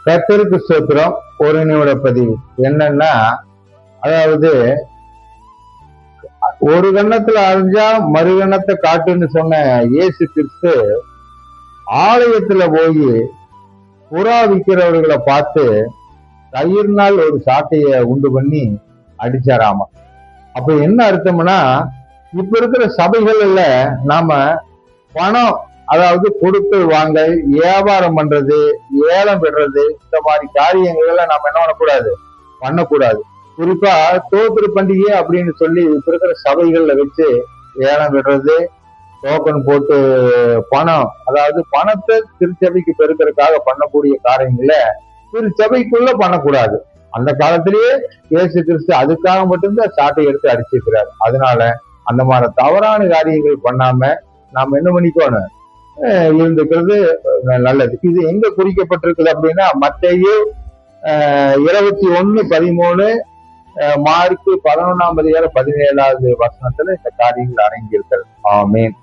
கர்த்தருக்கு ஸ்தோத்திரம். ஒரு நிமிட பதிவு என்னன்னா, அதாவது ஒரு கண்ணத்துல அரைஞ்சா மறு கண்ணத்தை காட்டுன்னு சொன்ன இயேசு கிறிஸ்து ஆலயத்துல போய் புறா விற்கிறவர்களை பார்த்து கயிறுனால் ஒரு சாட்டைய உண்டு பண்ணி அடிச்சாராமா. அப்ப என்ன அர்த்தம்னா, இப்ப இருக்கிற சபைகள்ல நாம பணம், அதாவது கொடுத்து வாங்க, வியாபாரம் பண்றது, ஏலம் விடுறது, இந்த மாதிரி காரியங்கள் எல்லாம் நாம என்ன பண்ணக்கூடாது. குறிப்பா தோத்திரு பண்டிகை அப்படின்னு சொல்லி இப்ப இருக்கிற சபைகள்ல வச்சு ஏலம் விடுறது, டோக்கன் போட்டு பணம், அதாவது பணத்தை திருச்சபைக்கு பெருக்கிறதுக்காக பண்ணக்கூடிய காரியங்களை திருச்சபைக்குள்ள பண்ணக்கூடாது. அந்த காலத்திலேயே இயேசு கிறிஸ்து அதுக்காக மட்டும்தான் சாட்டை எடுத்து அடிச்சிருக்கிறார். அதனால அந்த மாதிரி தவறான காரியங்கள் பண்ணாம நாம என்ன பண்ணிக்கணும், இருந்துக்கிறது நல்லது. இது எங்க குறிக்கப்பட்டிருக்குது அப்படின்னா, மத்தேயு 21:13, மார்க்கு 11:17 இந்த காரியங்கள் அடங்கி இருக்கிறது. ஆமென்.